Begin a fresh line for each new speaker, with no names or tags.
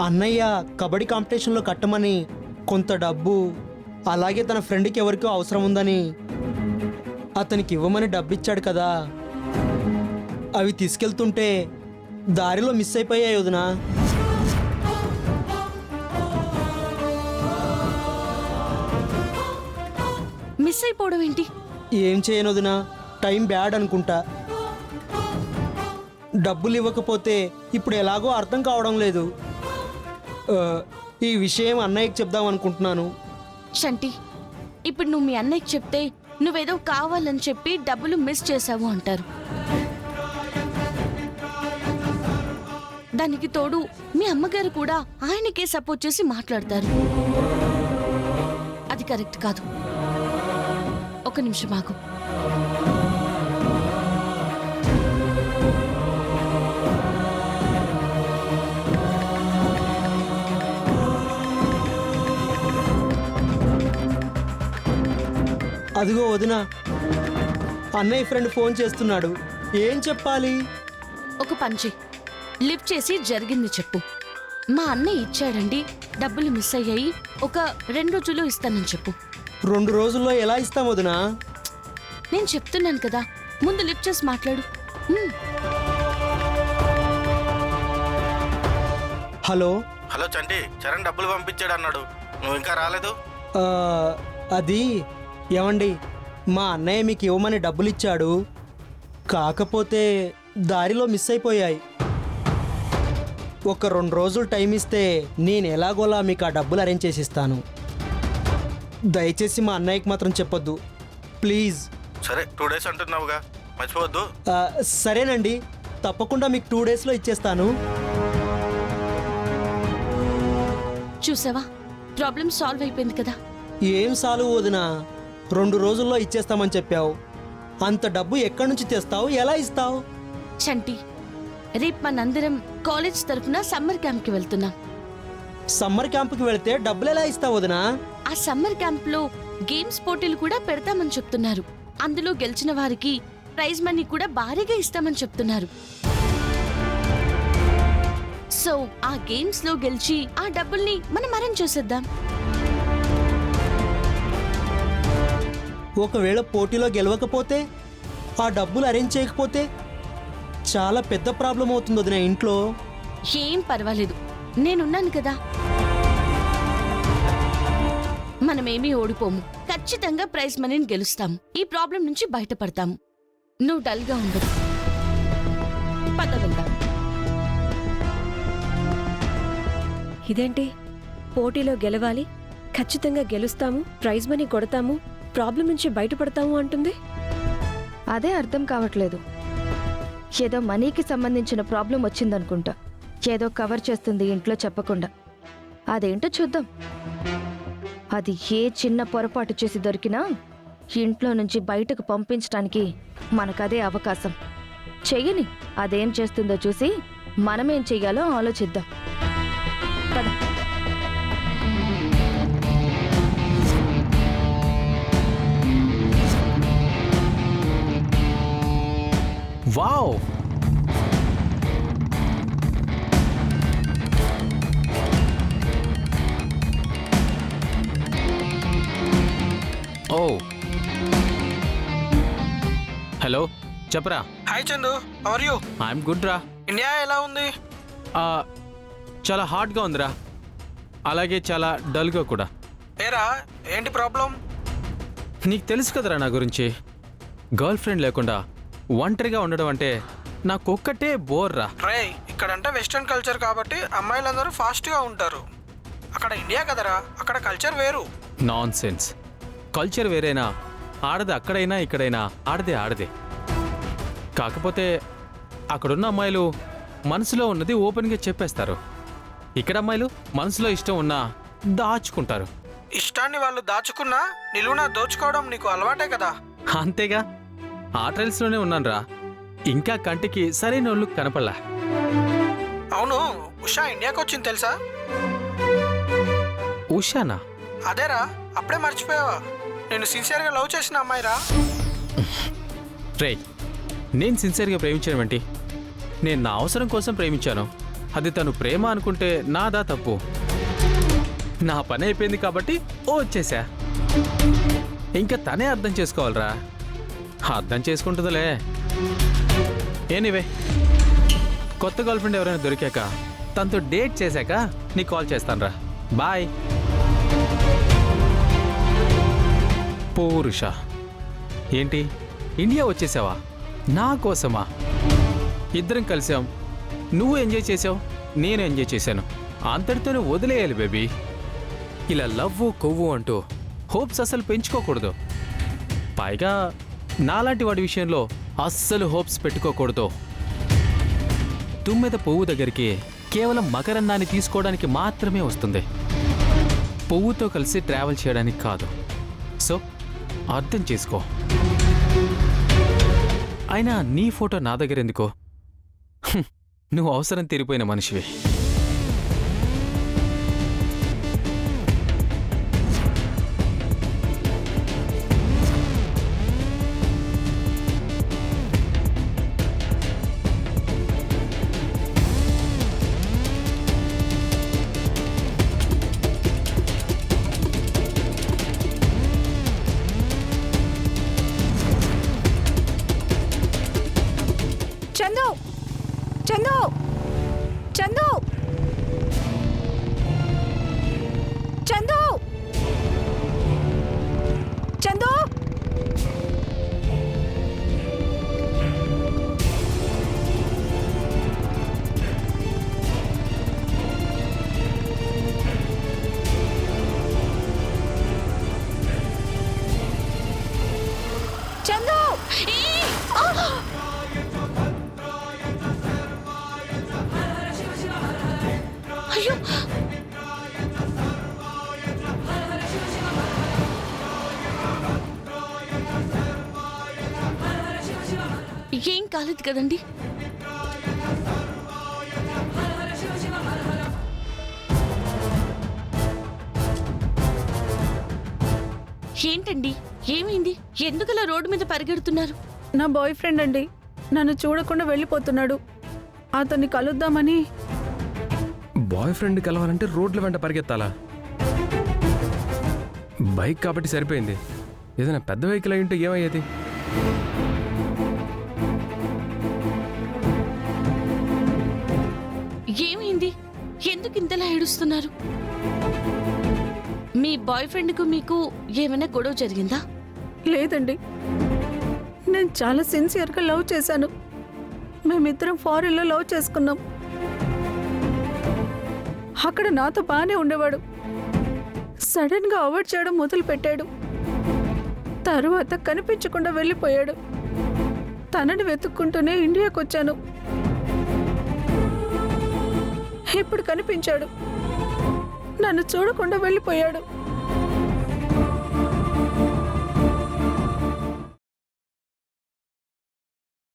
అన్నయ్య కబడ్డీ కాంపిటీషన్లో కట్టమని కొంత డబ్బు, అలాగే తన ఫ్రెండ్కి ఎవరికో అవసరం ఉందని అతనికి ఇవ్వమని డబ్బు ఇచ్చాడు కదా, అవి తీసుకెళ్తుంటే దారిలో మిస్ అయిపోయాయి వదినా.
మిస్ అయిపోవడం ఏంటి?
ఏం చేయను వదినా, టైం బ్యాడ్ అనుకుంటా. డబ్బులు ఇవ్వకపోతే ఇప్పుడు ఎలాగో అర్థం కావడం లేదు. ఈ విషయం అన్నయ్యకి చెప్దాం అనుకుంటున్నాను.
శంటి, ఇప్పుడు నువ్వు మీ అన్నయ్యకి చెప్తే నువ్వేదో కావాలని చెప్పి డబ్బులు మిస్ చేసావు అంటారు. దానికి తోడు మీ అమ్మగారు కూడా ఆయనకే సపోర్ట్ చేసి మాట్లాడతారు. అది కరెక్ట్ కాదు. ఒక నిమిషం ఆగు.
అదిగో వదినా, అన్నయ్య ఫ్రెండ్ ఫోన్ చేస్తున్నాడు. ఏం చెప్పాలి?
ఒక పంచి లిఫ్ట్ చేసి జరిగింది చెప్పు. మా అన్నయ్య ఇచ్చాడండి, డబ్బులు మిస్ అయ్యాయి, ఒక 2 రోజుల్లో ఇస్తానని చెప్పు.
2 రోజుల్లో ఎలా ఇస్తాం వదినా?
నేను చెప్తున్నాను కదా, ముందు లిఫ్ట్ చేసి మాట్లాడు.
హలో.
హలో చంటి, చరణ్ డబ్బులు పంపించాడు అన్నాడు, నువ్వు ఇంకా రాలేదు.
అది ఏమండి, మా అన్నయ్య మీకు ఇవ్వమని డబ్బులు ఇచ్చాడు, కాకపోతే దారిలో మిస్ అయిపోయాయి. ఒక 2 రోజులు టైం ఇస్తే నేను ఎలాగోలా మీకు ఆ డబ్బులు అరేంజ్ చేసి ఇస్తాను. దయచేసి మా అన్నయ్యకి మాత్రం చెప్పొద్దు ప్లీజ్.
సరే 2 డేస్ అంటున్నావుగా, మర్చిపోవద్దు.
సరేనండి, తప్పకుండా మీకు 2 డేస్లో ఇచ్చేస్తాను.
చూసావా, ప్రాబ్లం సాల్వ్ అయిపోయింది కదా.
ఏం సాల్వ్ వదినా, 2 రోజుల్లో ఇచ్చేస్తామని చెప్పావు. అంత డబ్బు ఎక్కడి నుంచి తెస్తావు, ఎలా ఇస్తావు?
చంటి, రేపు మనందరం కాలేజ్ తరఫున సమ్మర్ క్యాంప్కి వెళ్తున్నాం.
సమ్మర్ క్యాంప్కి వెళితే డబ్బులు ఎలా ఇస్తావు వదినా?
ఆ సమ్మర్ క్యాంప్లో గేమ్స్ పోటీలు కూడా పెడతామని చెప్తున్నారు. అందులో గెలిచిన వారికి ప్రైజ్ మనీ కూడా భారీగా ఇస్తామని చెప్తున్నారు. సో ఆ గేమ్స్ లో గెలిచి ఆ డబ్బుల్ని మనం అరేంజ్ చేసేద్దాం.
ఒకవేళ పోటీలో గెలవకపోతే, ఆ డబ్బులు అరేంజ్ చేయకపోతే చాలా పెద్ద ప్రాబ్లం అవుతుంది వదినా ఇంట్లో.
ఏం పర్వాలేదు, నేనున్నాను కదా. మనమేమీ ఓడిపోము, ఖచ్చితంగా ప్రైజ్ మనీని గెలుస్తాము. ఈ ప్రాబ్లం నుంచి బయటపడతాము. నువ్వు డల్గా ఉండదు. పద వెళ్దాం.
ఇదేంటి, పోటీలో గెలవాలి, ఖచ్చితంగా గెలుస్తాము, ప్రైజ్ మనీ కొడతాము, ప్రాబ్లం నుంచి బయటపడతాము అంటుంది.
అదే అర్థం కావట్లేదు. ఏదో మనీకి సంబంధించిన ప్రాబ్లం వచ్చిందనుకుంటా. ఏదో కవర్ చేస్తుంది ఇంట్లో చెప్పకుండా. అదేంటో చూద్దాం. అది ఏ చిన్న పొరపాటు చేసి దొరికినా ఇంట్లో నుంచి బయటకు పంపించడానికి మనకదే అవకాశం. చెయ్యని, అదేం చేస్తుందో చూసి మనమేం చెయ్యాలో ఆలోచిద్దాం. పద.
వావ్, ఓ హలో, చెప్పరా.
Hi Chandu, how are you?
I'm good రా.
ఇండియా ఎలా ఉంది?
చాలా హాట్గా ఉందిరా, అలాగే చాలా డల్గా కూడా.
ఏరా, ఏంటి ప్రాబ్లం?
నీకు తెలుసు కదరా నా గురించి. గర్ల్ ఫ్రెండ్ లేకుండా ఒంటరిగా ఉండడం అంటే నాకొక్కటే బోర్ రా.
రే, ఇక్కడంటే వెస్ట్రన్ కల్చర్ కాబట్టి అమ్మాయిలందరూ ఫాస్ట్గా ఉంటారు. అక్కడ ఇండియా కదరా, అక్కడ కల్చర్ వేరు.
Non sense. కల్చర్ వేరైనా ఆడది అక్కడైనా ఇక్కడైనా ఆడదే ఆడదే. కాకపోతే అక్కడున్న అమ్మాయిలు మనసులో ఉన్నది ఓపెన్గా చెప్పేస్తారు. ఇక్కడ అమ్మాయిలు మనసులో ఇష్టం ఉన్నా దాచుకుంటారు.
ఇష్టాన్ని వాళ్ళు దాచుకున్నా నిలువునా దోచుకోవడం నీకు అలవాటే కదా.
అంతేగా, ఆ ట్రైల్స్లోనే ఉన్నాను రా. ఇంకా కంటికి సరైన వాళ్ళు కనపడలా.
అవును, ఉషా ఇండియాకి వచ్చింది తెలుసా?
ఉషానా?
అదేరా, అప్పుడే మర్చిపోయావా? నేను సిన్సియర్గా లవ్ చేసిన అమ్మాయిరా.
రే, నేను సిన్సియర్గా ప్రేమించడం ఏంటి? నేను నా అవసరం కోసం ప్రేమించాను, అది తను ప్రేమ అనుకుంటే నాదా తప్పు. నా పని అయిపోయింది కాబట్టి వచ్చేసా. ఇంకా తనే అర్థం చేసుకోవాలరా. అర్థం చేసుకుంటుందిలే. ఎనీవే, కొత్త గర్ల్ ఫ్రెండ్ ఎవరైనా దొరికాక తనతో డేట్ చేశాక నీకు కాల్ చేస్తానురా. బాయ్. పూరుష, ఏంటి ఇండియా వచ్చేసావా? నా కోసమా? ఇద్దరం కలిసాం, నువ్వు ఎంజాయ్ చేసావు, నేను ఎంజాయ్ చేశాను. అంతటితోనే వదిలేయాలి బేబీ. ఇలా లవ్వు కొవ్వు అంటూ హోప్స్ అసలు పెంచుకోకూడదు. పైగా నాలాంటి వాడి విషయంలో అస్సలు హోప్స్ పెట్టుకోకూడదు. తుమ్మెద పువ్వు దగ్గరికి కేవలం మకరందాన్ని తీసుకోవడానికి మాత్రమే వస్తుంది, పువ్వుతో కలిసి ట్రావెల్ చేయడానికి కాదు. సో అర్థం చేసుకో. అయినా నీ ఫోటో నా దగ్గర ఎందుకో? నువ్వు అవసరం తీరిపోయిన మనిషివి.
చందు చందు చందు చందు చందు చందు
అయ్యో, ఏం కాలేదు కదండి? ఏంటండి, ఏమైంది? ఎందుకలా రోడ్డు మీద పరిగెడుతున్నారు?
నా బాయ్ ఫ్రెండ్ అండి, నన్ను చూడకుండా వెళ్ళిపోతున్నాడు. అతన్ని కలుద్దామని.
బాయ్ ఫ్రెండ్ కలవాలంటే రోడ్ల వెంట పరిగెత్తాలా? బైక్ కాబట్టి సరిపోయింది. ఏదైనా పెద్ద వెహికల్ అయి ఉంటే ఏమయ్యేది?
ఏమైంది? ఎందుకు ఇంతలా ఏడుస్తున్నారు? మీ బాయ్ ఫ్రెండ్కు మీకు ఏమైనా గొడవ జరిగిందా?
లేదండి, నేను చాలా సిన్సియర్గా లవ్ చేశాను. మేమిద్దరం ఫారెన్లో లవ్ చేసుకున్నాం. అక్కడ నాతో బాగానే ఉండేవాడు. సడన్గా అవాయిడ్ చేయడం మొదలు పెట్టాడు. తరువాత కనిపించకుండా వెళ్ళిపోయాడు. తనని వెతుక్కుంటూనే ఇండియాకి వచ్చాను. ఇప్పుడు కనిపించాడు. నన్ను చూడకుండా వెళ్ళిపోయాడు.